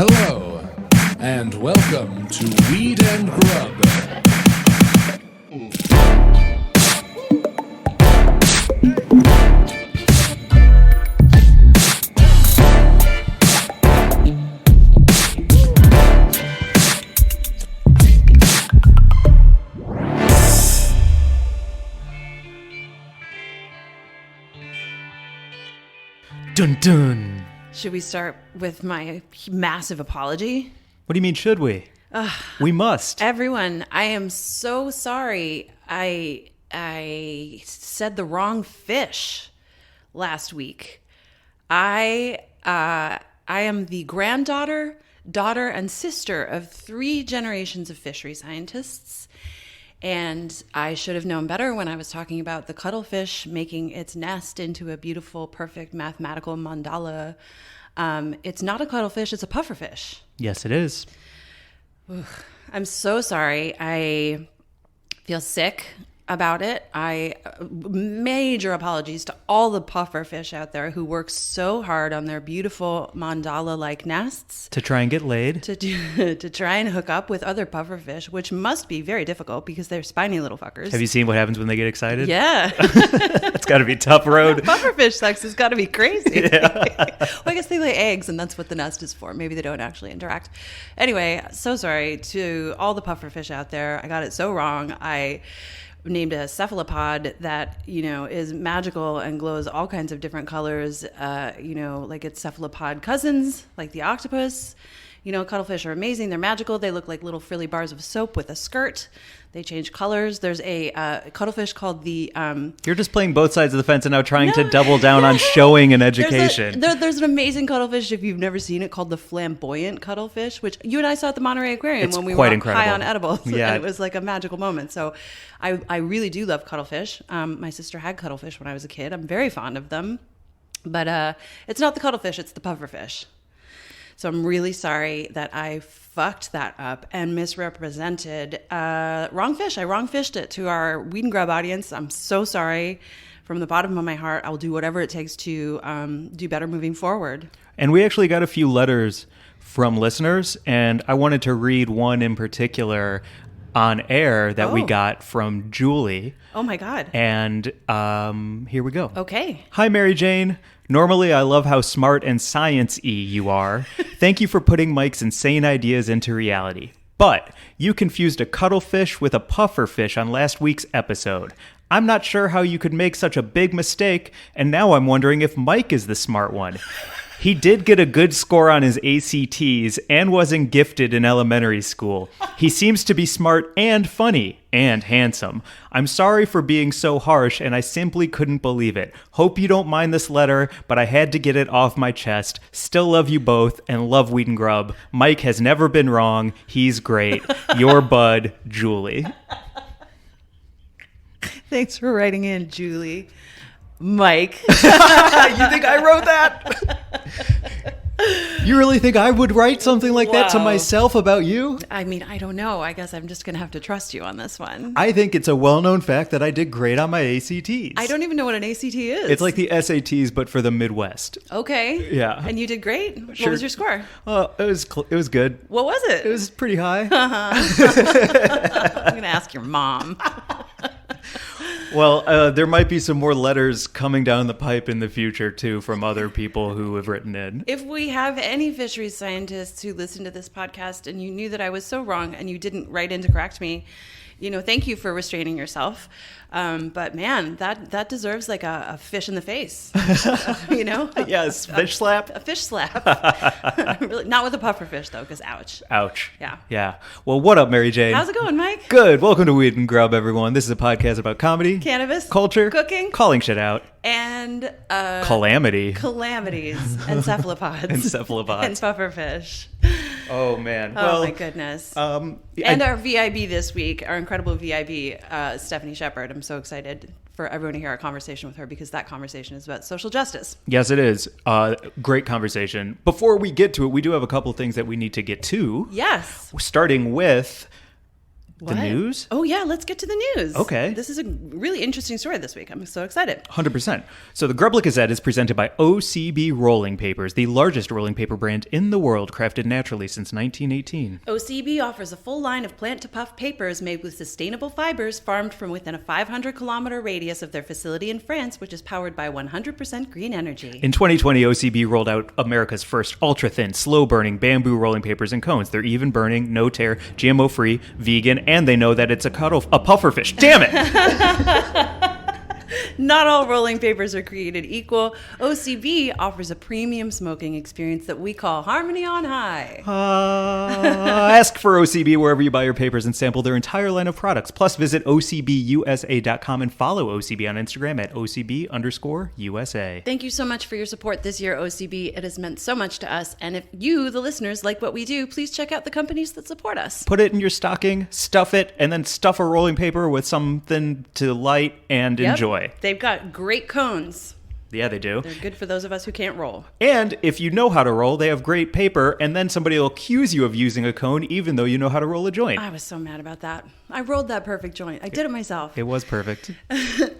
Hello, and welcome to Weed and Grub. Dun dun. Should we start with my massive apology? What do you mean, should we? We must. Everyone, I am so sorry. I said the wrong fish last week. I am the granddaughter, daughter, and sister of 3 generations of fishery scientists. And I should have known better when I was talking about the cuttlefish making its nest into a beautiful, perfect mathematical mandala. It's not a cuttlefish, it's a pufferfish. Yes, it is. I'm so sorry. I feel sick about it. Major apologies to all the pufferfish out there who work so hard on their beautiful mandala-like nests To try and get laid. to try and hook up with other pufferfish, which must be very difficult because they're spiny little fuckers. Have you seen what happens when they get excited? Yeah. It's got to be a tough road. Pufferfish sex has got to be crazy. Yeah. Well, I guess they lay eggs, and that's what the nest is for. Maybe they don't actually interact. Anyway, so sorry to all the pufferfish out there. I got it so wrong. I named a cephalopod that, is magical and glows all kinds of different colors, like its cephalopod cousins, like the octopus. Cuttlefish are amazing. They're magical. They look like little frilly bars of soap with a skirt. They change colors. There's a cuttlefish called the... You're just playing both sides of the fence and now trying to double down on showing and education. There's an amazing cuttlefish, if you've never seen it, called the flamboyant cuttlefish, which you and I saw at the Monterey Aquarium when we were incredible. high on edibles. Yeah. And it was like a magical moment. So I really do love cuttlefish. My sister had cuttlefish when I was a kid. I'm very fond of them. But it's not the cuttlefish, it's the pufferfish. So I'm really sorry that I fucked that up and misrepresented wrong fish. I wrong-fished it to our Weed and Grub audience. I'm so sorry. From the bottom of my heart, I will do whatever it takes to do better moving forward. And we actually got a few letters from listeners, and I wanted to read one in particular on air that we got from Julie. Oh, my God. And here we go. Okay. Hi, Mary Jane. Normally, I love how smart and science-y you are. Thank you for putting Mike's insane ideas into reality. But you confused a cuttlefish with a pufferfish on last week's episode. I'm not sure how you could make such a big mistake, and now I'm wondering if Mike is the smart one. He did get a good score on his ACTs and wasn't gifted in elementary school. He seems to be smart and funny and handsome. I'm sorry for being so harsh, and I simply couldn't believe it. Hope you don't mind this letter, but I had to get it off my chest. Still love you both and love Weed and Grub. Mike has never been wrong. He's great. Your bud, Julie. Thanks for writing in, Julie. Mike. You think I wrote that? You really think I would write something like that to myself about you? I mean, I don't know. I guess I'm just going to have to trust you on this one. I think it's a well-known fact that I did great on my ACTs. I don't even know what an ACT is. It's like the SATs, but for the Midwest. Okay. Yeah. And you did great. What Sure. was your score? It was good. What was it? It was pretty high. I'm going to ask your mom. Well, there might be some more letters coming down the pipe in the future, too, from other people who have written in. If we have any fisheries scientists who listen to this podcast and you knew that I was so wrong and you didn't write in to correct me, thank you for restraining yourself. But man, that deserves like a fish in the face, Yes, fish slap. A fish slap. Really, not with a pufferfish though, because ouch. Ouch. Yeah. Yeah. Well, what up, Mary Jane? How's it going, Mike? Good. Welcome to Weed and Grub, everyone. This is a podcast about comedy, Cannabis, culture, cooking, calling shit out, and calamities, and cephalopods, and cephalopods, and pufferfish. Oh man! Oh my goodness! And our VIB this week, our incredible VIB, Stephanie Shepard. I'm so excited for everyone to hear our conversation with her because that conversation is about social justice. Yes, it is. Great conversation. Before we get to it, we do have a couple things that we need to get to. Yes. Starting with The news? Oh, yeah, let's get to the news. Okay. This is a really interesting story this week. I'm so excited. 100%. So the Grub Gazette is presented by OCB Rolling Papers, the largest rolling paper brand in the world, crafted naturally since 1918. OCB offers a full line of plant-to-puff papers made with sustainable fibers farmed from within a 500-kilometer radius of their facility in France, which is powered by 100% green energy. In 2020, OCB rolled out America's first ultra-thin, slow-burning bamboo rolling papers and cones. They're even-burning, no-tear, GMO-free, vegan, and they know that it's a pufferfish. Damn it! Not all rolling papers are created equal. OCB offers a premium smoking experience that we call Harmony on High. Ask for OCB wherever you buy your papers and sample their entire line of products. Plus, visit OCBUSA.com and follow OCB on Instagram at OCB_USA. Thank you so much for your support this year, OCB. It has meant so much to us. And if you, the listeners, like what we do, please check out the companies that support us. Put it in your stocking, stuff it, and then stuff a rolling paper with something to light and enjoy. They've got great cones. Yeah, they do. They're good for those of us who can't roll. And if you know how to roll, they have great paper, and then somebody will accuse you of using a cone even though you know how to roll a joint. I was so mad about that. I rolled that perfect joint. I did it myself. It was perfect.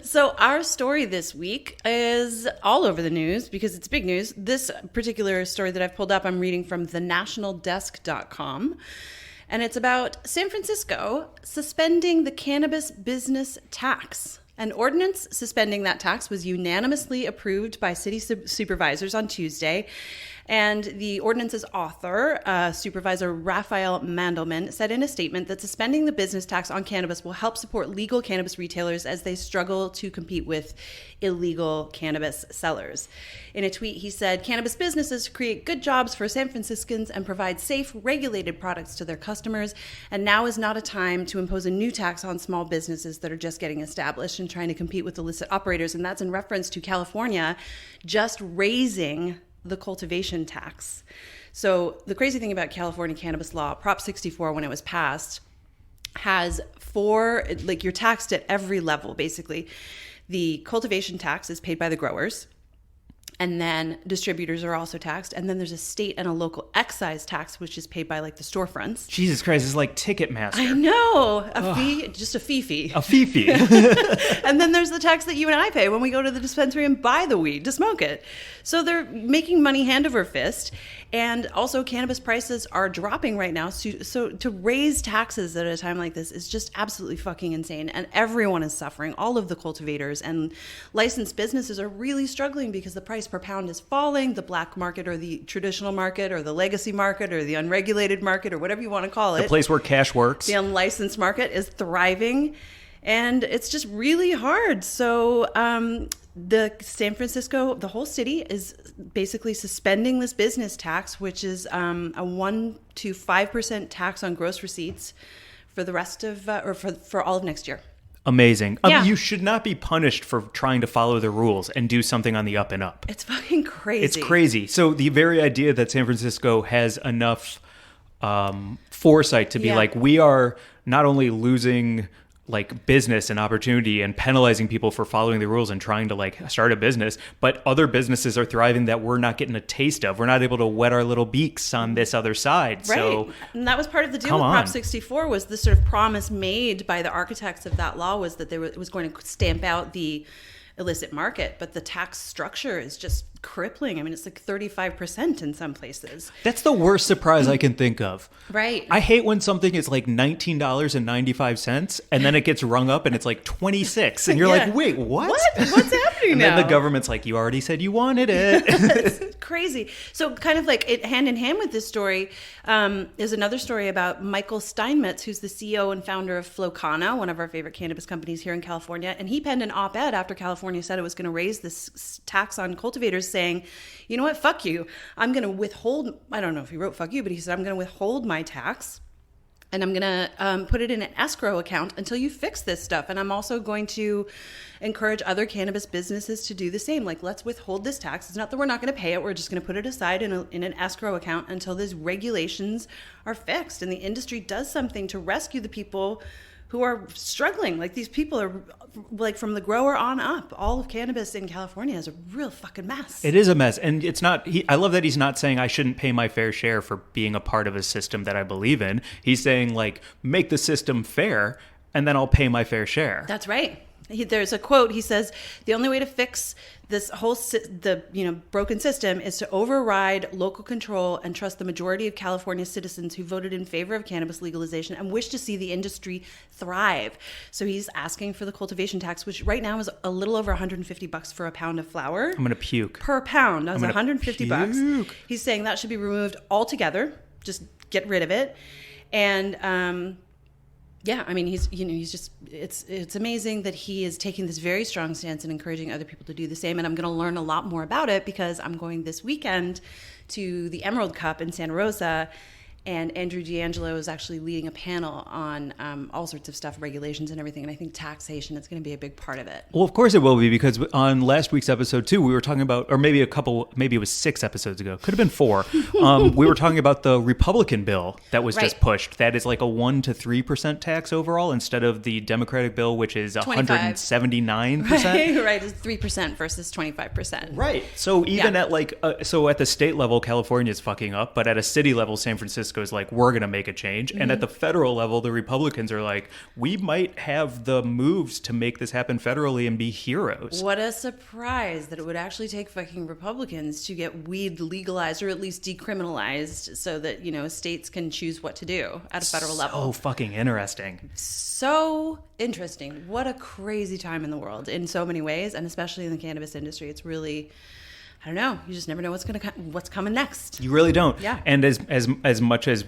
So our story this week is all over the news because it's big news. This particular story that I've pulled up, I'm reading from thenationaldesk.com. And it's about San Francisco suspending the cannabis business tax. An ordinance suspending that tax was unanimously approved by city supervisors on Tuesday. And the ordinance's author, Supervisor Raphael Mandelman, said in a statement that suspending the business tax on cannabis will help support legal cannabis retailers as they struggle to compete with illegal cannabis sellers. In a tweet, he said, "Cannabis businesses create good jobs for San Franciscans and provide safe, regulated products to their customers. And now is not a time to impose a new tax on small businesses that are just getting established and trying to compete with illicit operators." And that's in reference to California just raising the cultivation tax. So the crazy thing about California cannabis law, Prop 64, when it was passed, has you're taxed at every level, basically. The cultivation tax is paid by the growers. And then distributors are also taxed. And then there's a state and a local excise tax, which is paid by like the storefronts. Jesus Christ, it's like Ticketmaster. I know. A fee, just a fee. A fee. And then there's the tax that you and I pay when we go to the dispensary and buy the weed to smoke it. So they're making money hand over fist. And also cannabis prices are dropping right now. So to raise taxes at a time like this is just absolutely fucking insane. And everyone is suffering. All of the cultivators and licensed businesses are really struggling because the price per pound is falling. The black market or the traditional market or the legacy market or the unregulated market or whatever you want to call it. The place where cash works. The unlicensed market is thriving. And it's just really hard. So the San Francisco, the whole city is basically suspending this business tax, which is a 1 to 5% tax on gross receipts for the rest of, for all of next year. Amazing. Yeah. You should not be punished for trying to follow the rules and do something on the up and up. It's fucking crazy. It's crazy. So the very idea that San Francisco has enough foresight to be like, we are not only losing like business and opportunity and penalizing people for following the rules and trying to like start a business, but other businesses are thriving that we're not getting a taste of. We're not able to wet our little beaks on this other side. Right. So, and that was part of the deal with Prop 64 was the sort of promise made by the architects of that law was that it was going to stamp out the illicit market, but the tax structure is just crippling. I mean, it's like 35% in some places. That's the worst surprise I can think of. Right. I hate when something is like $19.95 and then it gets rung up and it's like 26 and you're like, wait, what? What's happening and now? And then the government's like, you already said you wanted it. It's crazy. So kind of like it hand in hand with this story is another story about Michael Steinmetz, who's the CEO and founder of Flocana, one of our favorite cannabis companies here in California. And he penned an op-ed after California said it was going to raise this tax on cultivators, saying, you know what, fuck you. I'm going to withhold, I don't know if he wrote fuck you, but he said, I'm going to withhold my tax and I'm going to put it in an escrow account until you fix this stuff. And I'm also going to encourage other cannabis businesses to do the same. Like, let's withhold this tax. It's not that we're not going to pay it. We're just going to put it aside in an escrow account until these regulations are fixed and the industry does something to rescue the people who are struggling. Like, these people are, like, from the grower on up. All of cannabis in California is a real fucking mess. It is a mess. And it's not, I love that he's not saying I shouldn't pay my fair share for being a part of a system that I believe in. He's saying, like, make the system fair, and then I'll pay my fair share. That's right. There's a quote. He says, the only way to fix this whole broken system is to override local control and trust the majority of California citizens who voted in favor of cannabis legalization and wish to see the industry thrive. So he's asking for the cultivation tax, which right now is a little over $150 for a pound of flower. I'm gonna puke Per pound. That was $150. puke. He's saying that should be removed altogether. Just get rid of it. And yeah, I mean, he's just, it's amazing that he is taking this very strong stance and encouraging other people to do the same. And I'm going to learn a lot more about it because I'm going this weekend to the Emerald Cup in Santa Rosa. And Andrew D'Angelo is actually leading a panel on all sorts of stuff, regulations and everything. And I think taxation is going to be a big part of it. Well, of course it will be, because on last week's episode too, we were talking about, or maybe it was 6 episodes ago, could have been 4. We were talking about the Republican bill that was just pushed. That is like a 1 to 3% tax overall, instead of the Democratic bill, which is 179%. Right, it's 3% versus 25%. Right. So even at like, so at the state level, California is fucking up, but at a city level, San Francisco is like, we're going to make a change. And at the federal level, the Republicans are like, we might have the moves to make this happen federally and be heroes. What a surprise that it would actually take fucking Republicans to get weed legalized, or at least decriminalized, so that, states can choose what to do at a federal level. So fucking interesting. So interesting. What a crazy time in the world in so many ways, and especially in the cannabis industry. It's really, I don't know. You just never know what's coming next. You really don't. Yeah. And as much as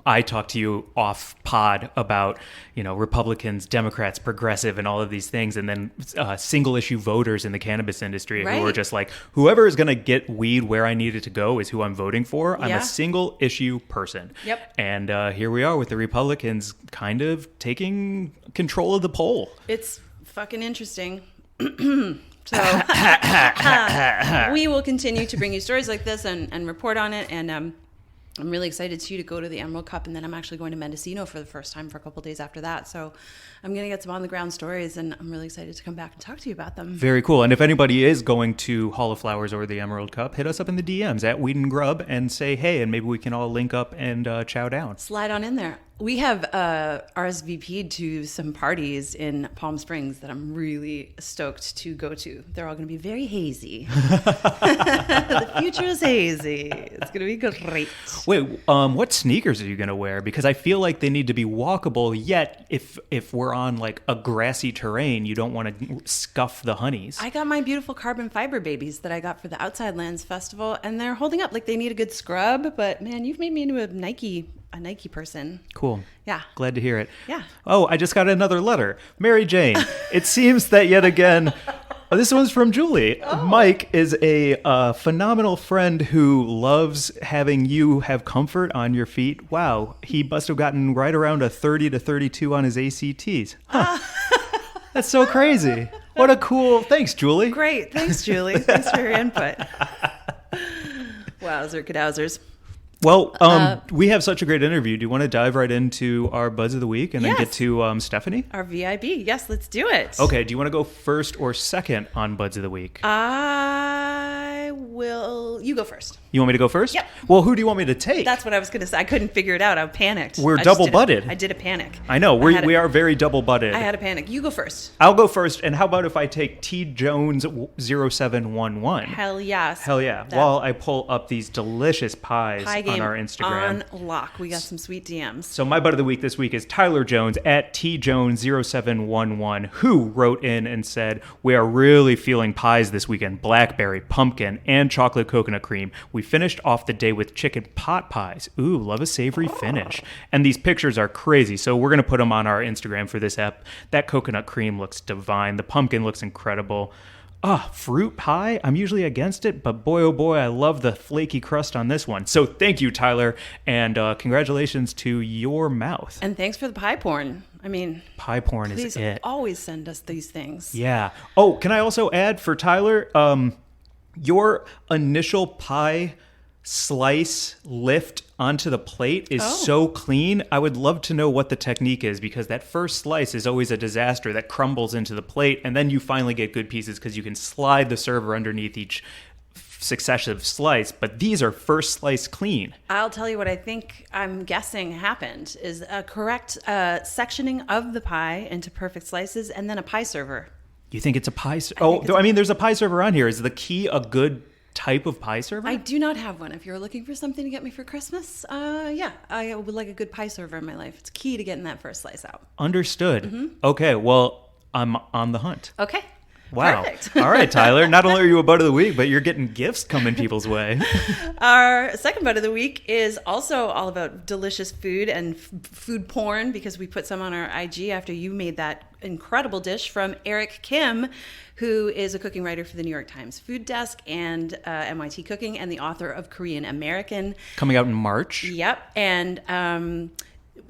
I talk to you off pod about, Republicans, Democrats, progressive, and all of these things, and then single issue voters in the cannabis industry who are just like, whoever is going to get weed where I need it to go is who I'm voting for. I'm a single issue person. Yep. And here we are with the Republicans kind of taking control of the poll. It's fucking interesting. So we will continue to bring you stories like this and report on it. And I'm really excited to go to the Emerald Cup, and then I'm actually going to Mendocino for the first time for a couple of days after that. So I'm going to get some on the ground stories, and I'm really excited to come back and talk to you about them. Very cool. And if anybody is going to Hall of Flowers or the Emerald Cup, hit us up in the DMs at Weed and Grub and say hey, and maybe we can all link up and chow down. Slide on in there. We have RSVP'd to some parties in Palm Springs that I'm really stoked to go to. They're all going to be very hazy. The future is hazy. It's going to be great. Wait, what sneakers are you going to wear? Because I feel like they need to be walkable, yet if we're on like a grassy terrain, you don't want to scuff the honeys. I got my beautiful carbon fiber babies that I got for the Outside Lands Festival, and they're holding up. Like, they need a good scrub, but man, you've made me into a Nike person. Cool. Yeah. Glad to hear it. Yeah. Oh, I just got another letter. Mary Jane, it seems that yet again, this one's from Julie. Oh. Mike is a phenomenal friend who loves having you have comfort on your feet. Wow. He must have gotten right around a 30 to 32 on his ACTs. Huh. That's so crazy. What a cool... Thanks, Julie. Great. Thanks, Julie. Thanks for your input. Wowzer cadowzers. Well, we have such a great interview. Do you want to dive right into our Buzz of the Week and then get to Stephanie? Our VIB. Yes, let's do it. Okay. Do you want to go first or second on Buzz of the Week? I will. You go first. You want me to go first? Yep. Well, who do you want me to take? That's what I was going to say. I couldn't figure it out. I panicked. We're double-butted. I did a panic. I know. We are very double-butted. I had a panic. You go first. I'll go first. And how about if I take T Jones 0711? Hell yes. Hell yeah. While I pull up these delicious pies on our Instagram. On lock. We got some sweet DMs. So my Bud of the Week this week is Tyler Jones at T Jones 0711, who wrote in and said, we are really feeling pies this weekend. Blackberry, pumpkin, and chocolate coconut cream. We finished off the day with chicken pot pies. Ooh, love a savory finish. And these pictures are crazy, so we're going to put them on our Instagram for this app. That coconut cream looks divine. The pumpkin looks incredible. Fruit pie? I'm usually against it, but boy, oh boy, I love the flaky crust on this one. So thank you, Tyler, and congratulations to your mouth. And thanks for the pie porn. I mean, pie porn is it. Please always send us these things. Yeah. Oh, can I also add for Tyler, your initial pie slice lift onto the plate is so clean. I would love to know what the technique is, because that first slice is always a disaster that crumbles into the plate, and then you finally get good pieces because you can slide the server underneath each successive slice, but these are first slice clean. I'll tell you what I'm guessing happened is a correct sectioning of the pie into perfect slices, and then a pie server. You think it's a pie server? I mean, there's a pie server on here. Is the key a good type of pie server? I do not have one. If you're looking for something to get me for Christmas, I would like a good pie server in my life. It's key to getting that first slice out. Understood. Mm-hmm. Okay, well, I'm on the hunt. Okay. Wow. Perfect. All right, Tyler. Not only are you a butt of the week, but you're getting gifts coming people's way. Our second butt of the week is also all about delicious food and food porn, because we put some on our IG after you made that incredible dish from Eric Kim, who is a cooking writer for the New York Times Food Desk and MIT Cooking, and the author of Korean American. Coming out in March. Yep. And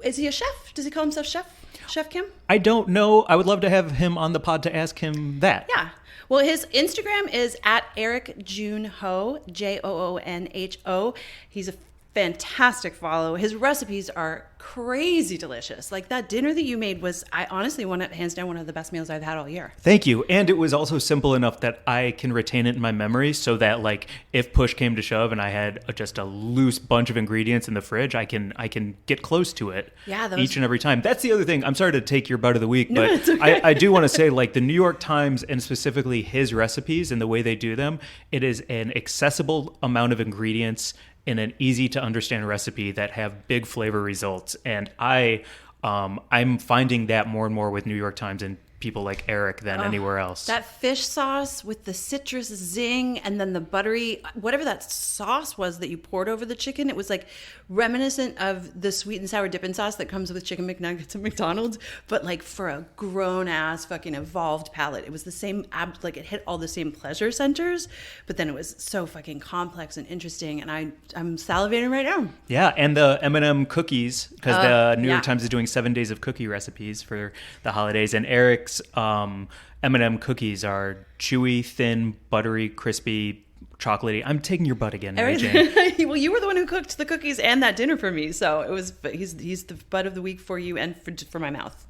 is he a chef? Does he call himself chef? Chef Kim? I don't know. I would love to have him on the pod to ask him that. Yeah. Well, his Instagram is at Eric Joonho, Joonho. He's a fantastic follow. His recipes are crazy delicious. Like that dinner that you made was, I honestly, hands down, one of the best meals I've had all year. Thank you. And it was also simple enough that I can retain it in my memory, so that like if push came to shove and I had just a loose bunch of ingredients in the fridge, I can get close to it each and every time. That's the other thing. I'm sorry to take your butt of the week, but it's okay. I do want to say, like, the New York Times and specifically his recipes and the way they do them, it is an accessible amount of ingredients in an easy to understand recipe that have big flavor results. And I'm finding that more and more with New York Times and people like Eric than anywhere else. That fish sauce with the citrus zing and then the buttery, whatever that sauce was that you poured over the chicken, it was like reminiscent of the sweet and sour dipping sauce that comes with chicken McNuggets at McDonald's, but like for a grown ass fucking evolved palate. It was the same, like it hit all the same pleasure centers, but then it was so fucking complex and interesting, and I'm salivating right now. Yeah, and the M&M cookies, because the New York Times is doing 7 days of cookie recipes for the holidays, and Eric's M&M cookies are chewy, thin, buttery, crispy, chocolatey. I'm taking your butt again, Mary Jane. Well, you were the one who cooked the cookies and that dinner for me, so it was. But he's the butt of the week for you and for my mouth.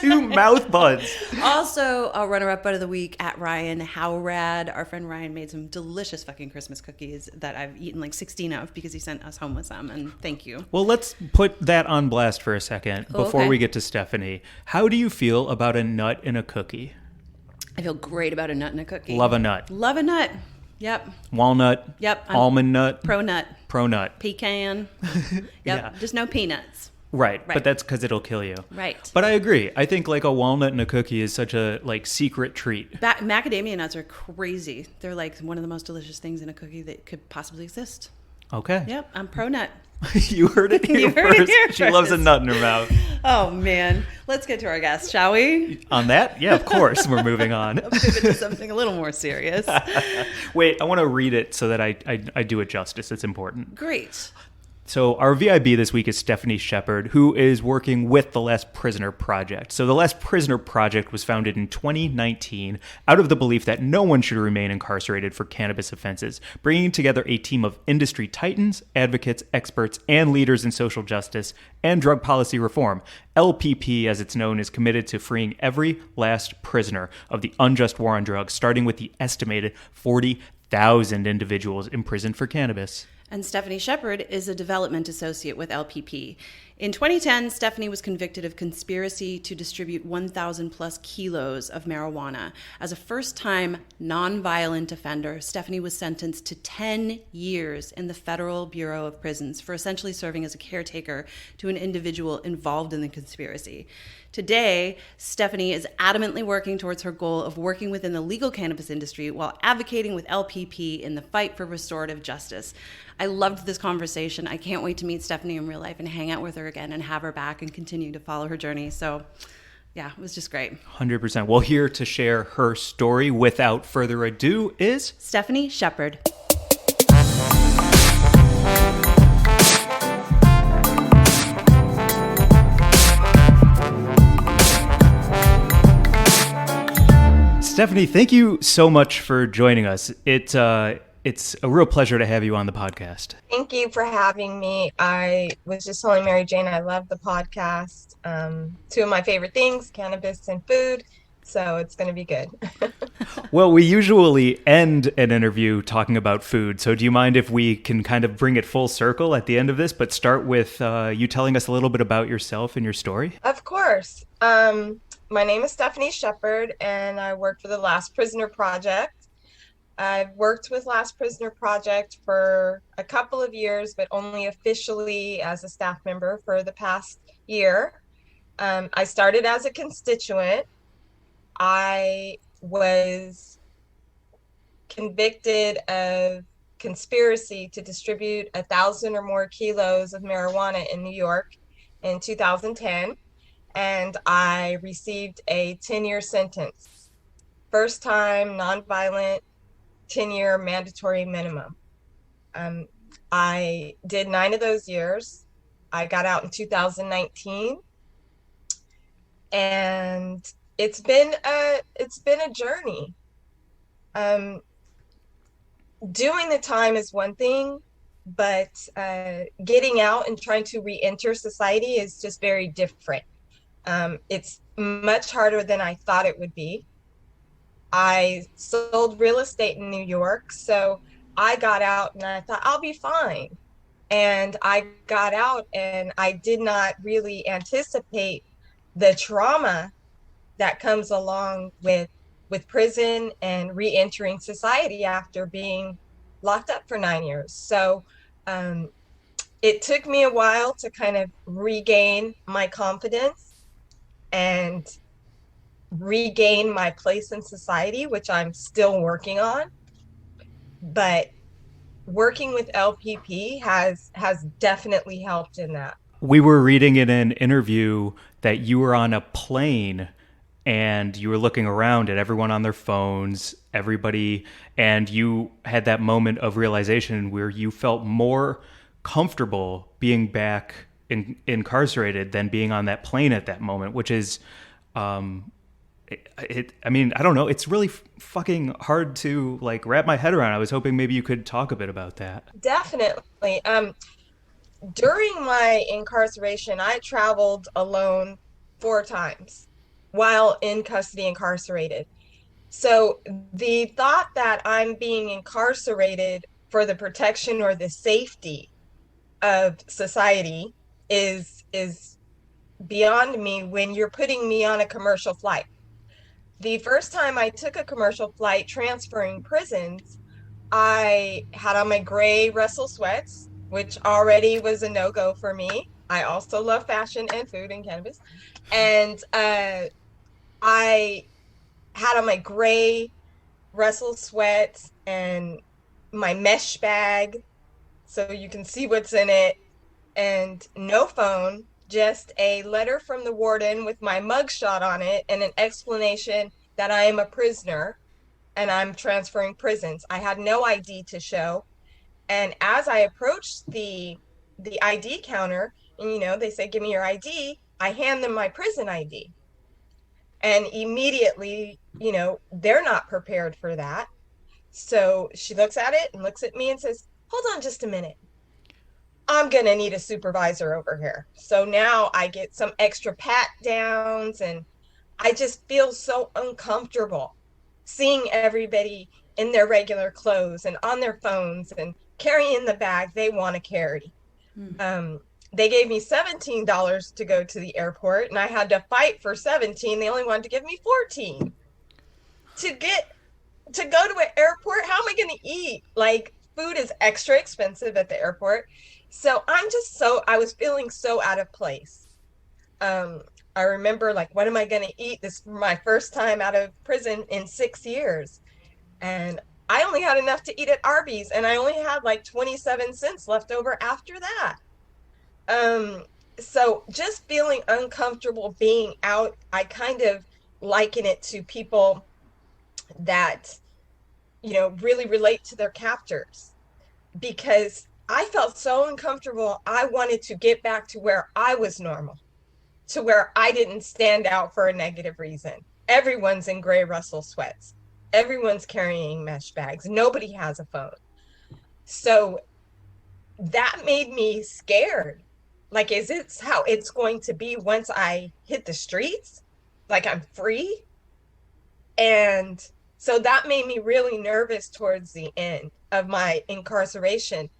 2 mouth buds. Also, a runner-up butt of the week at Ryan Howrad. Our friend Ryan made some delicious fucking Christmas cookies that I've eaten like 16 of because he sent us home with some, and thank you. Well, let's put that on blast for a second before we get to Stephanie. How do you feel about a nut in a cookie? I feel great about a nut in a cookie. Love a nut. Love a nut. Yep. Walnut. Yep. Almond nut. Pro nut. Pecan. Pecan. Yep. Yeah. Just no peanuts. Right. But that's because it'll kill you. Right. But I agree. I think like a walnut in a cookie is such a like secret treat. Macadamia nuts are crazy. They're like one of the most delicious things in a cookie that could possibly exist. Okay. Yep. I'm pro nut. You heard it here first. She loves a nut in her mouth. Oh, man. Let's get to our guest, shall we? On that? Yeah, of course. We're moving on. I'll pivot to something a little more serious. Wait, I want to read it so that I do it justice. It's important. Great. So our VIB this week is Stephanie Shepard, who is working with the Last Prisoner Project. So the Last Prisoner Project was founded in 2019 out of the belief that no one should remain incarcerated for cannabis offenses, bringing together a team of industry titans, advocates, experts, and leaders in social justice and drug policy reform. LPP, as it's known, is committed to freeing every last prisoner of the unjust war on drugs, starting with the estimated 40,000 individuals imprisoned for cannabis. And Stephanie Shepard is a development associate with LPP. In 2010, Stephanie was convicted of conspiracy to distribute 1,000 plus kilos of marijuana. As a first-time nonviolent offender, Stephanie was sentenced to 10 years in the Federal Bureau of Prisons for essentially serving as a caretaker to an individual involved in the conspiracy. Today, Stephanie is adamantly working towards her goal of working within the legal cannabis industry while advocating with LPP in the fight for restorative justice. I loved this conversation. I can't wait to meet Stephanie in real life and hang out with her again and have her back and continue to follow her journey. So, yeah, it was just great. 100%. Well, here to share her story without further ado is Stephanie Shepard. Stephanie, thank you so much for joining us. It's a real pleasure to have you on the podcast. Thank you for having me. I was just telling Mary Jane I love the podcast. Two of my favorite things, cannabis and food. So it's going to be good. Well, we usually end an interview talking about food. So do you mind if we can kind of bring it full circle at the end of this, but start with you telling us a little bit about yourself and your story? Of course. My name is Stephanie Shepard, and I work for the Last Prisoner Project. I've worked with Last Prisoner Project for a couple of years, but only officially as a staff member for the past year. I started as a constituent. I was convicted of conspiracy to distribute 1,000 or more kilos of marijuana in New York in 2010, and I received a 10-year sentence. First time, nonviolent, 10-year mandatory minimum. I did 9 of those years. I got out in 2019, and it's been a journey. Doing the time is one thing, but getting out and trying to re-enter society is just very different. It's much harder than I thought it would be. I sold real estate in New York, so I got out and I thought I'll be fine. And I got out and I did not really anticipate the trauma that comes along with prison and re-entering society after being locked up for 9 years. So it took me a while to kind of regain my confidence and regain my place in society, which I'm still working on. But working with LPP has definitely helped in that. We were reading in an interview that you were on a plane and you were looking around at everyone on their phones, everybody, and you had that moment of realization where you felt more comfortable being back incarcerated than being on that plane at that moment, which is, I mean, I don't know. It's really fucking hard to like wrap my head around. I was hoping maybe you could talk a bit about that. Definitely. During my incarceration, I traveled alone 4 times while in custody incarcerated. So the thought that I'm being incarcerated for the protection or the safety of society is beyond me when you're putting me on a commercial flight. The first time I took a commercial flight transferring prisons, I had on my gray Russell sweats, which already was a no-go for me. I also love fashion and food and cannabis. And I had on my gray Russell sweats and my mesh bag so you can see what's in it, and no phone, just a letter from the warden with my mugshot on it and an explanation that I am a prisoner and I'm transferring prisons. I had no ID to show. And as I approached the ID counter, and they say, give me your ID, I hand them my prison ID. And immediately, they're not prepared for that. So she looks at it and looks at me and says, hold on just a minute. I'm going to need a supervisor over here. So now I get some extra pat downs, and I just feel so uncomfortable seeing everybody in their regular clothes and on their phones and carrying the bag they want to carry. They gave me $17 to go to the airport, and I had to fight for 17. They only wanted to give me 14. To go to an airport, how am I going to eat? Like, food is extra expensive at the airport. So I was feeling so out of place. I remember, like, what am I going to eat? This is my first time out of prison in 6 years. And I only had enough to eat at Arby's, and I only had like 27 cents left over after that. So just feeling uncomfortable being out, I kind of liken it to people that, really relate to their captors, because I felt so uncomfortable. I wanted to get back to where I was normal, to where I didn't stand out for a negative reason. Everyone's in gray Russell sweats. Everyone's carrying mesh bags. Nobody has a phone. So that made me scared. Like, is it how it's going to be once I hit the streets? Like, I'm free? And so that made me really nervous towards the end of my incarceration,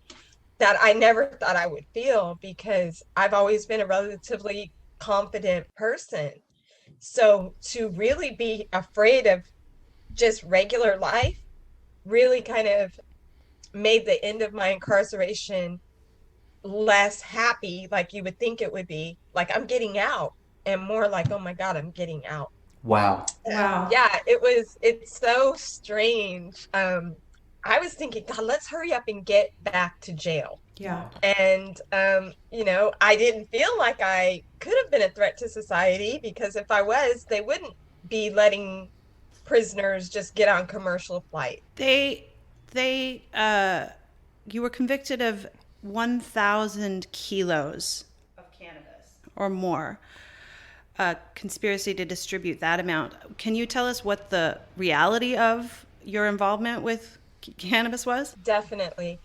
that I never thought I would feel, because I've always been a relatively confident person. So to really be afraid of just regular life really kind of made the end of my incarceration less happy, like you would think it would be. Like, I'm getting out, and more like, oh my God, I'm getting out. Wow. Wow. Yeah, it's so strange. I was thinking, God, let's hurry up and get back to jail. Yeah. And I didn't feel like I could have been a threat to society, because if I was, they wouldn't be letting prisoners just get on commercial flight. You were convicted of 1,000 kilos of cannabis or more. Conspiracy to distribute that amount. Can you tell us what the reality of your involvement with cannabis was? Definitely.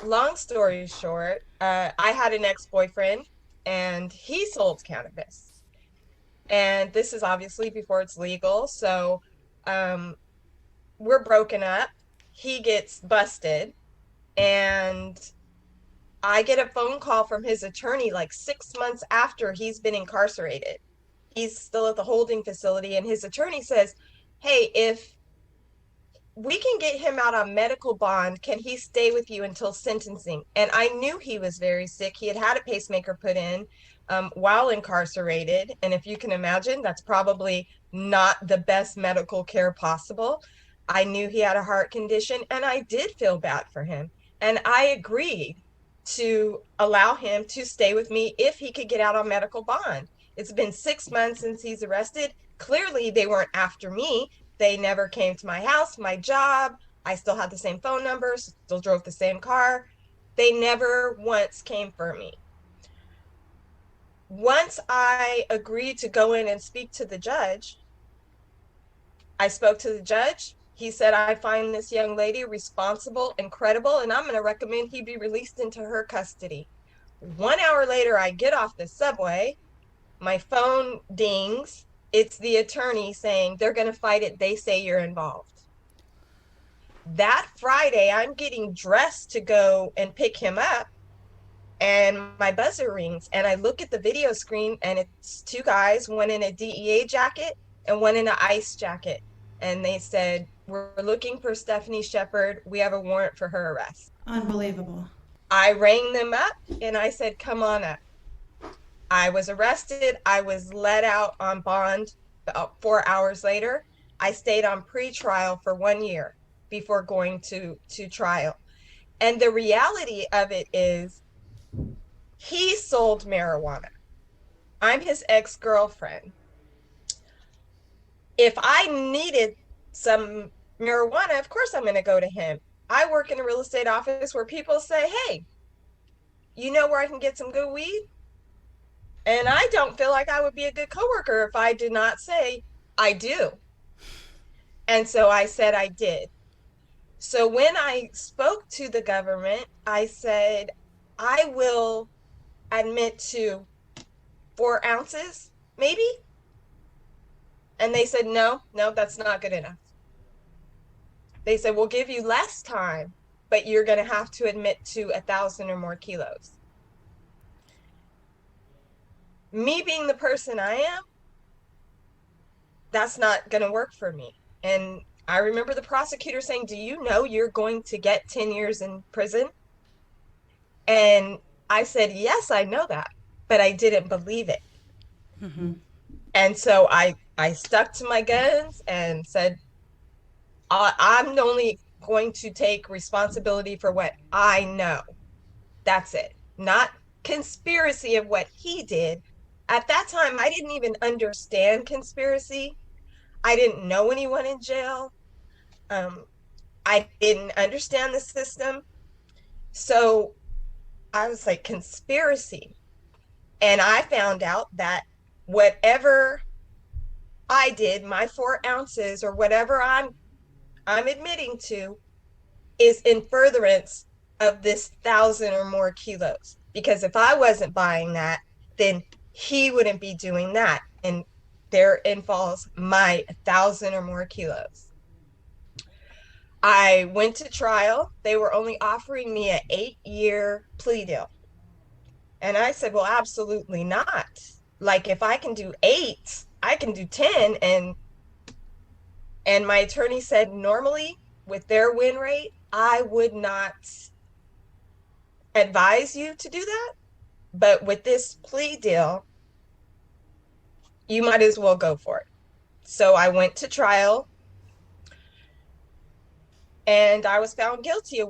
Long story short, I had an ex-boyfriend, and he sold cannabis. And this is obviously before it's legal. So we're broken up. He gets busted, and I get a phone call from his attorney like 6 months after he's been incarcerated. He's still at the holding facility, and his attorney says, hey, if we can get him out on medical bond, can he stay with you until sentencing? And I knew he was very sick. He had had a pacemaker put in while incarcerated. And if you can imagine, that's probably not the best medical care possible. I knew he had a heart condition, and I did feel bad for him. And I agreed to allow him to stay with me if he could get out on medical bond. It's been 6 months since he's arrested. Clearly, they weren't after me. They never came to my house, my job. I still had the same phone numbers, still drove the same car. They never once came for me. Once I agreed to go in and speak to the judge, I spoke to the judge. He said, I find this young lady responsible and credible, and I'm going to recommend he be released into her custody. 1 hour later, I get off the subway. My phone dings. It's the attorney saying they're going to fight it. They say you're involved. That Friday, I'm getting dressed to go and pick him up, and my buzzer rings, and I look at the video screen, and it's two guys, one in a DEA jacket and one in an ICE jacket. And they said, we're looking for Stephanie Shepard. We have a warrant for her arrest. Unbelievable. I rang them up, and I said, come on up. I was arrested. I was let out on bond about 4 hours later. I stayed on pre-trial for 1 year before going to trial. And the reality of it is, he sold marijuana. I'm his ex-girlfriend. If I needed some marijuana, of course I'm going to go to him. I work in a real estate office where people say, hey, you know where I can get some good weed? And I don't feel like I would be a good coworker if I did not say, I do. And so I said I did. So when I spoke to the government, I said, I will admit to 4 ounces, maybe. And they said, no, that's not good enough. They said, we'll give you less time, but you're going to have to admit to 1,000 or more kilos. Me being the person I am, that's not going to work for me. And I remember the prosecutor saying, do you know you're going to get 10 years in prison? And I said, yes, I know that, but I didn't believe it. Mm-hmm. And so I stuck to my guns and said, I'm only going to take responsibility for what I know. That's it. Not conspiracy of what he did. At that time, I didn't even understand conspiracy. I didn't know anyone in jail. I didn't understand the system. So I was like, conspiracy. And I found out that whatever I did, my 4 ounces or whatever I'm admitting to, is in furtherance of this 1,000 or more kilos. Because if I wasn't buying that, then he wouldn't be doing that. And therein falls my 1,000 or more kilos. I went to trial. They were only offering me an 8-year plea deal. And I said, well, absolutely not. Like, if I can do 8, I can do 10. And my attorney said, normally with their win rate, I would not advise you to do that. But with this plea deal, you might as well go for it. So I went to trial, and I was found guilty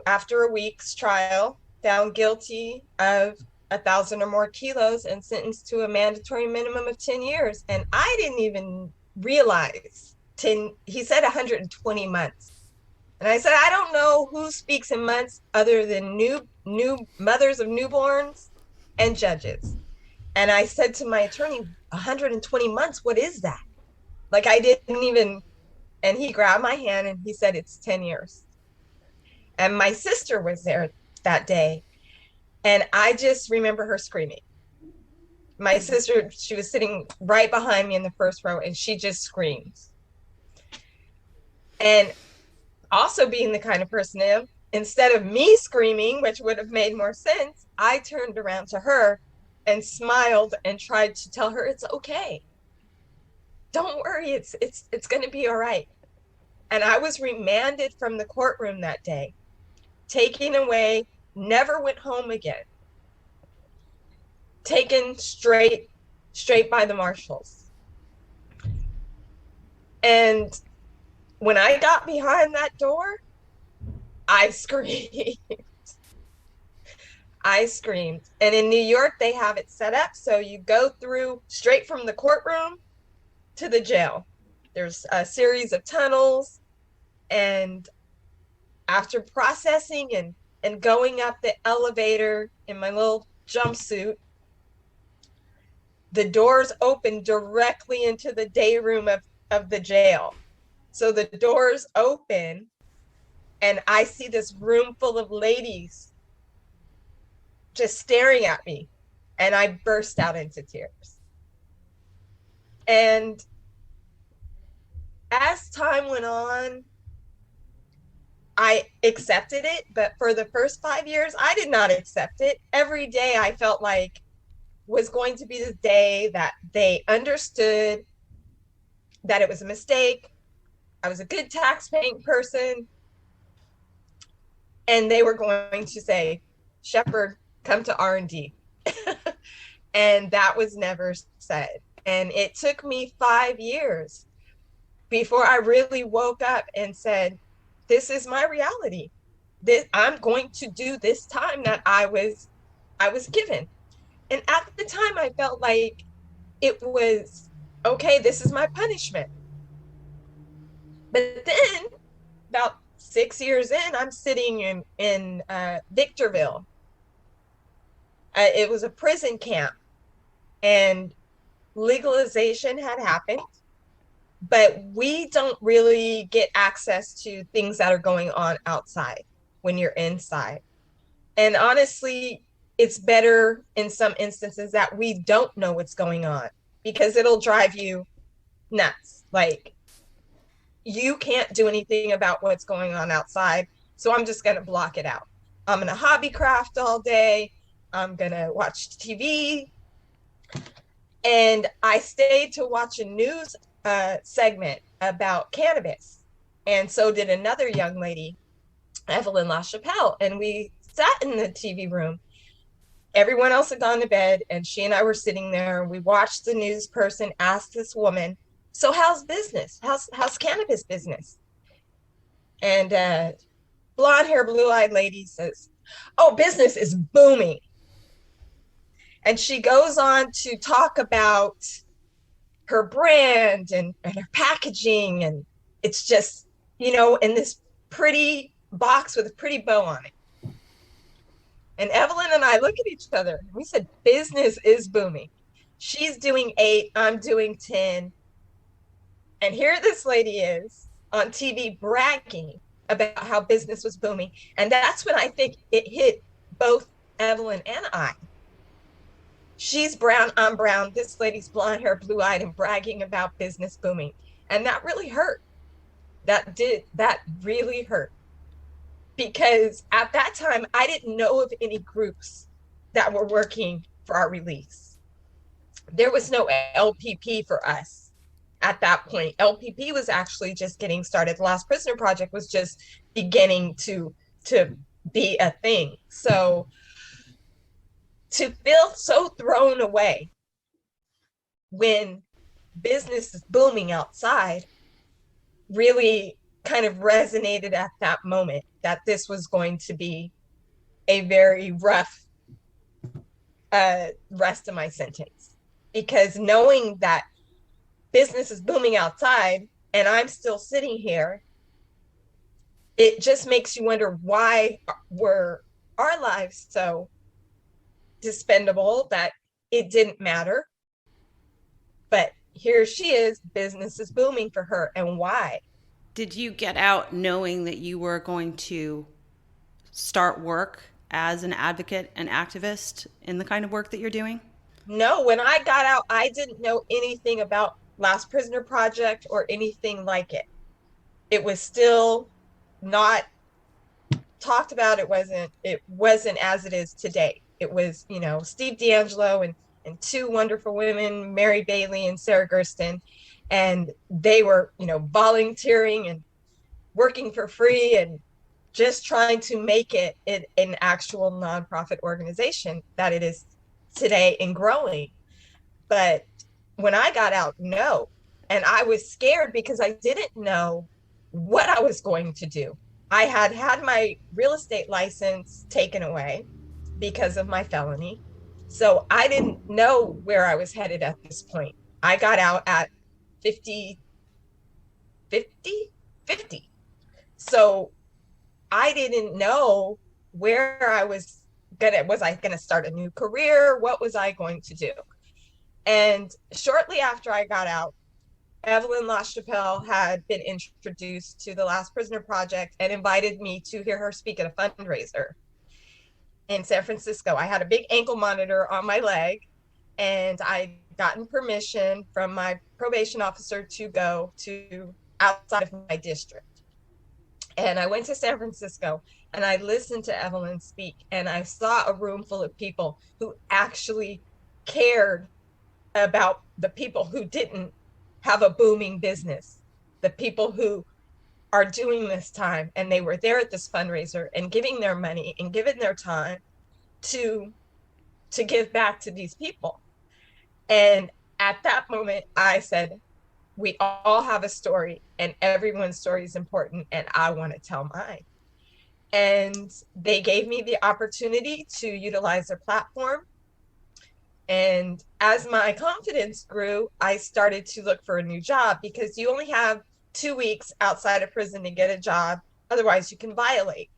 after a week's trial, found guilty of 1,000 or more kilos and sentenced to a mandatory minimum of 10 years. And I didn't even realize he said 120 months. And I said, I don't know who speaks in months other than new mothers of newborns and judges. And I said to my attorney, 120 months, what is that? Like, I didn't even, and he grabbed my hand and he said, it's 10 years. And my sister was there that day. And I just remember her screaming. My sister, she was sitting right behind me in the first row, and she just screamed. And also being the kind of person I am, instead of me screaming, which would have made more sense, I turned around to her and smiled and tried to tell her it's okay. Don't worry, it's going to be all right. And I was remanded from the courtroom that day, taken away, never went home again. Taken straight by the marshals. And when I got behind that door, I screamed. I screamed. And in New York, they have it set up so you go through straight from the courtroom to the jail. There's a series of tunnels, and after processing and going up the elevator in my little jumpsuit, the doors open directly into the day room of the jail. So the doors open, and I see this room full of ladies just staring at me, and I burst out into tears. And as time went on, I accepted it, but for the first 5 years, I did not accept it. Every day I felt like was going to be the day that they understood that it was a mistake. I was a good tax-paying person. And they were going to say, Shepard, come to R&D. And that was never said. And it took me 5 years before I really woke up and said, this is my reality. I'm going to do this time that I was given. And at the time, I felt like it was, okay, this is my punishment. But then, about 6 years in, I'm sitting in Victorville. It was a prison camp, and legalization had happened, but we don't really get access to things that are going on outside when you're inside. And honestly, it's better in some instances that we don't know what's going on, because it'll drive you nuts. Like, you can't do anything about what's going on outside, so I'm just going to block it out. I'm going to hobby craft all day. I'm going to watch TV. And I stayed to watch a news segment about cannabis. And so did another young lady, Evelyn LaChapelle. And we sat in the TV room. Everyone else had gone to bed, and she and I were sitting there, and we watched the news person ask this woman, so how's business? How's cannabis business? And blonde hair, blue-eyed lady says, oh, business is booming. And she goes on to talk about her brand and her packaging. And it's just, in this pretty box with a pretty bow on it. And Evelyn and I look at each other, and we said, business is booming. She's doing 8, I'm doing 10. And here this lady is on TV bragging about how business was booming. And that's when I think it hit both Evelyn and I. She's brown, I'm brown. This lady's blonde hair, blue eyed, and bragging about business booming. And that really hurt. That really hurt. Because at that time, I didn't know of any groups that were working for our release. There was no LPP for us at that point. LPP was actually just getting started. The Last Prisoner Project was just beginning to be a thing. So to feel so thrown away when business is booming outside really kind of resonated at that moment, that this was going to be a very rough rest of my sentence. Because knowing that business is booming outside and I'm still sitting here, it just makes you wonder, why were our lives so dispendable that it didn't matter? But here she is, business is booming for her. And why? Did you get out knowing that you were going to start work as an advocate and activist in the kind of work that you're doing? No, when I got out, I didn't know anything about Last Prisoner Project or anything like it. It was still not talked about. It wasn't as it is today. It was, Steve D'Angelo and two wonderful women, Mary Bailey and Sarah Gersten, and they were, volunteering and working for free and just trying to make it an actual nonprofit organization that it is today and growing. But when I got out, no. And I was scared because I didn't know what I was going to do. I had my real estate license taken away because of my felony. So I didn't know where I was headed at this point. I got out at 50. So I didn't know where I was I gonna start a new career? What was I going to do? And shortly after I got out, Evelyn LaChapelle had been introduced to the Last Prisoner Project and invited me to hear her speak at a fundraiser in San Francisco. I had a big ankle monitor on my leg, and I'd gotten permission from my probation officer to go to outside of my district. And I went to San Francisco and I listened to Evelyn speak, and I saw a room full of people who actually cared about the people who didn't have a booming business, the people who are doing this time. And they were there at this fundraiser and giving their money and giving their time to give back to these people. And at that moment, I said, we all have a story and everyone's story is important, and I want to tell mine. And they gave me the opportunity to utilize their platform. And as my confidence grew, I started to look for a new job, because you only have 2 weeks outside of prison to get a job. Otherwise, you can violate.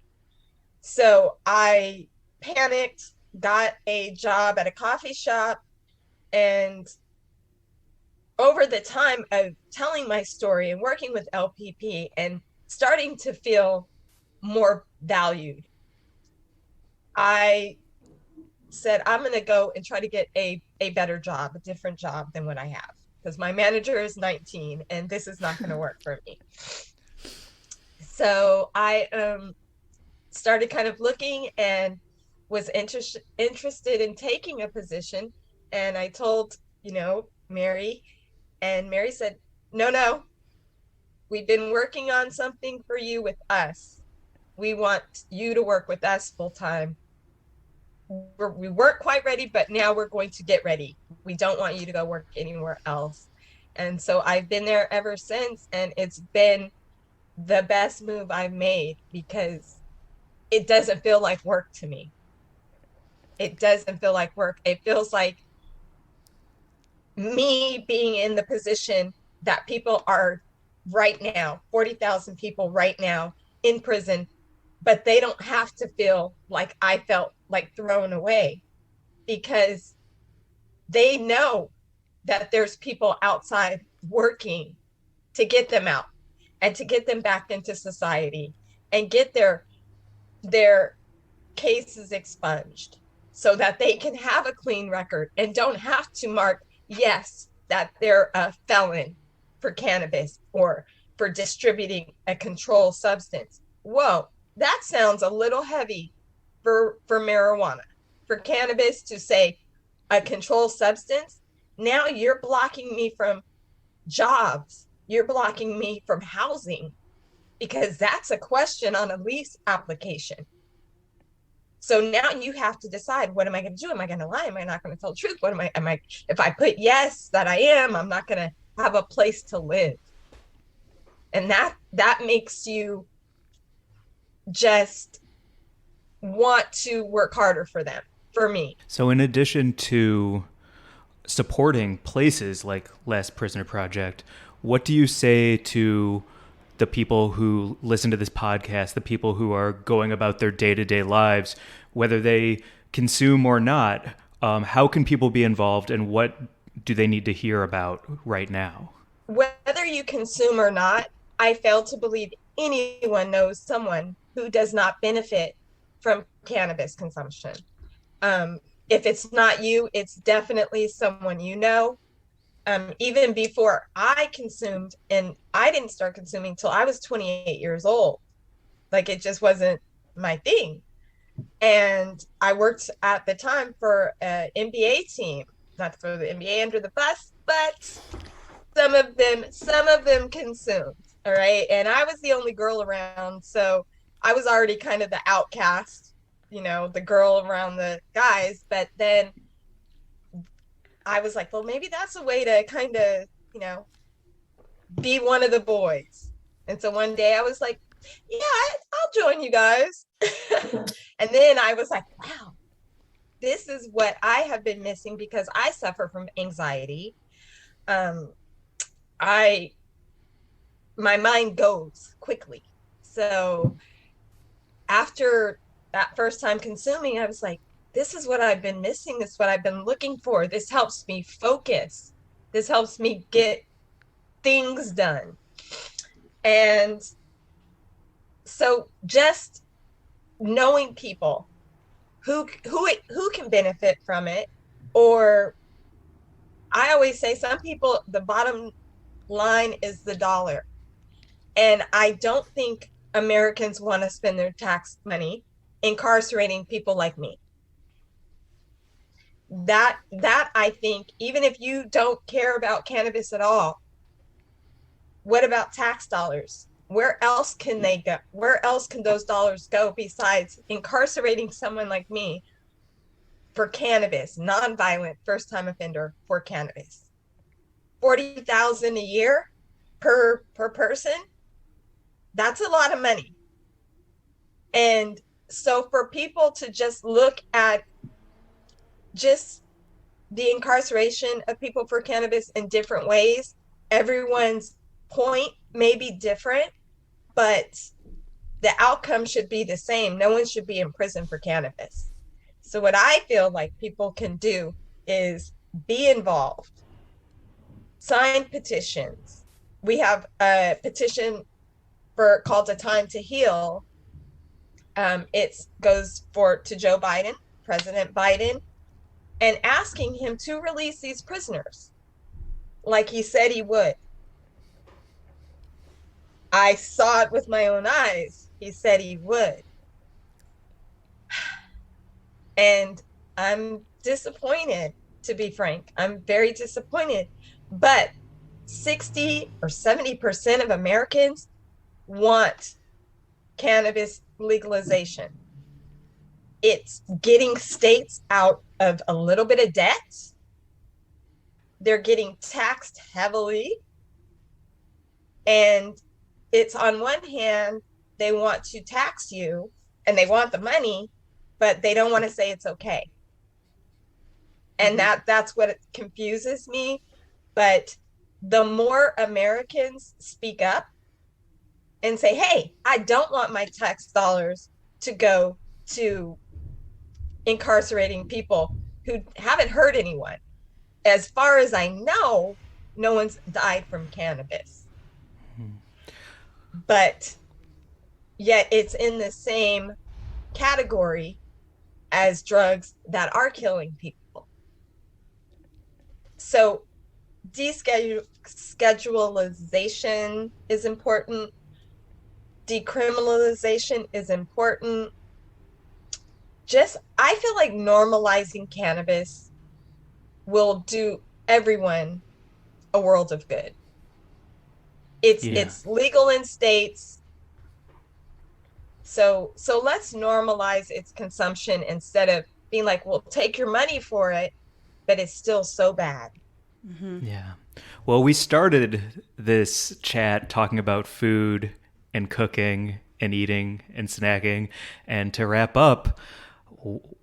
So I panicked, got a job at a coffee shop, and over the time of telling my story and working with LPP and starting to feel more valued, I said, I'm going to go and try to get a better job, a different job than what I have, because my manager is 19 and this is not going to work for me. So I started kind of looking and was interested in taking a position. And I told, Mary, and Mary said, no, we've been working on something for you with us. We want you to work with us full time. We weren't quite ready, but now we're going to get ready. We don't want you to go work anywhere else. And so I've been there ever since, and it's been the best move I've made, because it doesn't feel like work to me. It doesn't feel like work. It feels like me being in the position that people are right now, 40,000 people right now in prison, but they don't have to feel like I felt like thrown away, because they know that there's people outside working to get them out and to get them back into society and get their cases expunged so that they can have a clean record and don't have to mark yes that they're a felon for cannabis or for distributing a controlled substance. Whoa, that sounds a little heavy for marijuana. For cannabis to say a controlled substance, now you're blocking me from jobs. You're blocking me from housing, because that's a question on a lease application. So now you have to decide, what am I going to do? Am I going to lie? Am I not going to tell the truth? What am I, if I put yes, that I am, I'm not going to have a place to live. And that makes you just want to work harder for them, for me. So in addition to supporting places like Last Prisoner Project, what do you say to the people who listen to this podcast, the people who are going about their day-to-day lives, whether they consume or not? How can people be involved, and what do they need to hear about right now? Whether you consume or not, I fail to believe anyone knows someone who does not benefit from cannabis consumption. If it's not you, it's definitely someone you know. Even before I consumed, and I didn't start consuming till I was 28 years old. Like, it just wasn't my thing. And I worked at the time for an NBA team, not to throw the NBA under the bus, but some of them consumed. All right. And I was the only girl around. So I was already kind of the outcast, the girl around the guys. But then I was like, well, maybe that's a way to kind of, be one of the boys. And so one day I was like, yeah, I'll join you guys. And then I was like, wow, this is what I have been missing, because I suffer from anxiety. My mind goes quickly. So after that first time consuming, I was like, this is what I've been missing. This is what I've been looking for. This helps me focus. This helps me get things done. And so just knowing people who can benefit from it, or I always say, some people, the bottom line is the dollar. And I don't think Americans want to spend their tax money incarcerating people like me. That I think, even if you don't care about cannabis at all, what about tax dollars? Where else can they go? Where else can those dollars go besides incarcerating someone like me for cannabis, nonviolent first-time offender for cannabis? $40,000 a year per person. That's a lot of money. And so for people to just look at just the incarceration of people for cannabis in different ways, everyone's point may be different, but the outcome should be the same. No one should be in prison for cannabis. So what I feel like people can do is be involved, sign petitions. We have a petition called A Time to Heal. It goes to Joe Biden, President Biden, and asking him to release these prisoners like he said he would. I saw it with my own eyes. He said he would. And I'm disappointed, to be frank. I'm very disappointed. But 60 or 70% of Americans want cannabis legalization. It's getting states out of a little bit of debt. They're getting taxed heavily. And it's, on one hand, they want to tax you and they want the money, but they don't want to say it's okay. And that's what confuses me. But the more Americans speak up and say, hey, I don't want my tax dollars to go to incarcerating people who haven't hurt anyone. As far as I know, no one's died from cannabis. But, yet it's in the same category as drugs that are killing people. So deschedulization is important. Decriminalization is important. I feel like normalizing cannabis will do everyone a world of good. It's legal in states. So let's normalize its consumption instead of being like, we'll take your money for it, but it's still so bad. Mm-hmm. Yeah. Well, we started this chat talking about food and cooking and eating and snacking. And to wrap up,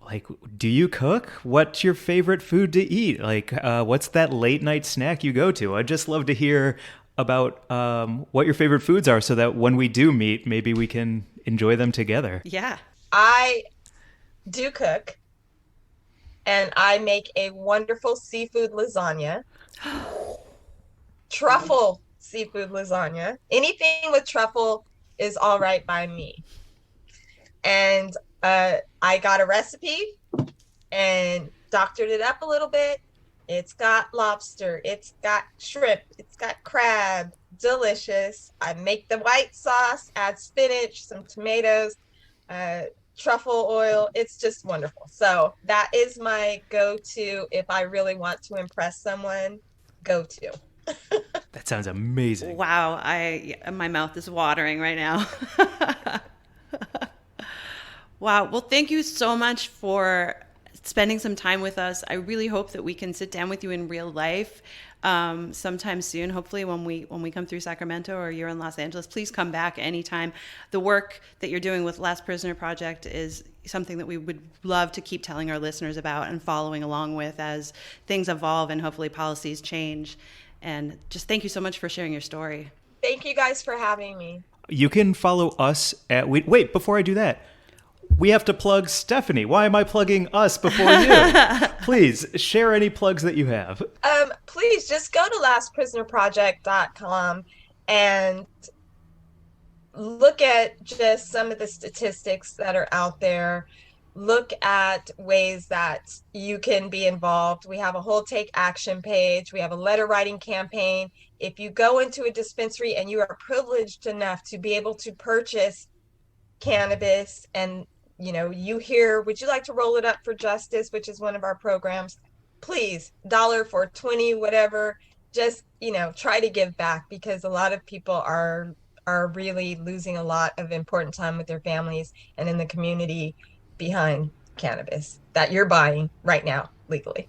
like, do you cook? What's your favorite food to eat? Like, what's that late night snack you go to? I'd just love to hear about what your favorite foods are so that when we do meet, maybe we can enjoy them together. Yeah. I do cook, and I make a wonderful seafood lasagna. Truffle seafood lasagna. Anything with truffle is all right by me. And I got a recipe and doctored it up a little bit. It's got lobster, it's got shrimp, it's got crab. Delicious. I make the white sauce, add spinach, some tomatoes, truffle oil. It's just wonderful. So that is my go-to if I really want to impress someone. Go-to. That sounds amazing. Wow, my mouth is watering right now. Wow. Well, thank you so much for spending some time with us. I really hope that we can sit down with you in real life sometime soon. Hopefully when we come through Sacramento or you're in Los Angeles, please come back anytime. The work that you're doing with Last Prisoner Project is something that we would love to keep telling our listeners about and following along with as things evolve and hopefully policies change. And just thank you so much for sharing your story. Thank you guys for having me. You can follow us at... Wait, before I do that, we have to plug Stephanie. Why am I plugging us before you? Please, share any plugs that you have. Please just go to lastprisonerproject.com and look at just some of the statistics that are out there. Look at ways that you can be involved. We have a whole Take Action page. We have a letter writing campaign. If you go into a dispensary and you are privileged enough to be able to purchase cannabis and you hear, would you like to roll it up for justice, which is one of our programs, please, $1 for 20, whatever, just, try to give back, because a lot of people are really losing a lot of important time with their families and in the community behind cannabis that you're buying right now legally.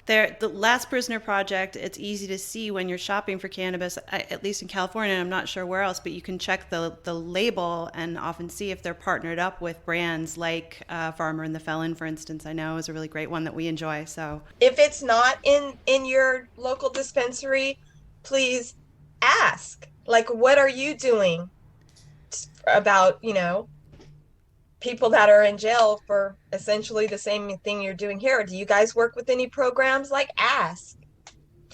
The Last Prisoner Project, it's easy to see when you're shopping for cannabis, at least in California, and I'm not sure where else, but you can check the label and often see if they're partnered up with brands like Farmer and the Felon, for instance, I know is a really great one that we enjoy. So if it's not in your local dispensary, please ask, like, what are you doing about, people that are in jail for essentially the same thing you're doing here? Do you guys work with any programs? Like, ask.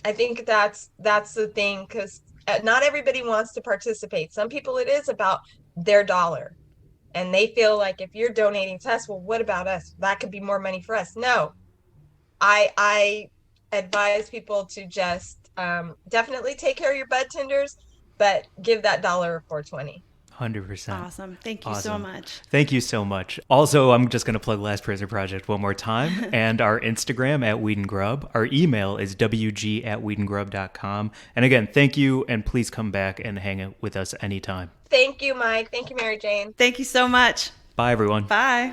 I think that's the thing, because not everybody wants to participate. Some people, it is about their dollar, and they feel like if you're donating to us, well, what about us? That could be more money for us. No, I advise people to just definitely take care of your bud tenders, but give that $1 for 20. 100%. Awesome. Thank you so much. Thank you so much. Also, I'm just going to plug Last Prisoner Project one more time and our Instagram at Weed and Grub. Our email is wg@weedandgrub.com. And again, thank you, and please come back and hang out with us anytime. Thank you, Mike. Thank you, Mary Jane. Thank you so much. Bye, everyone. Bye.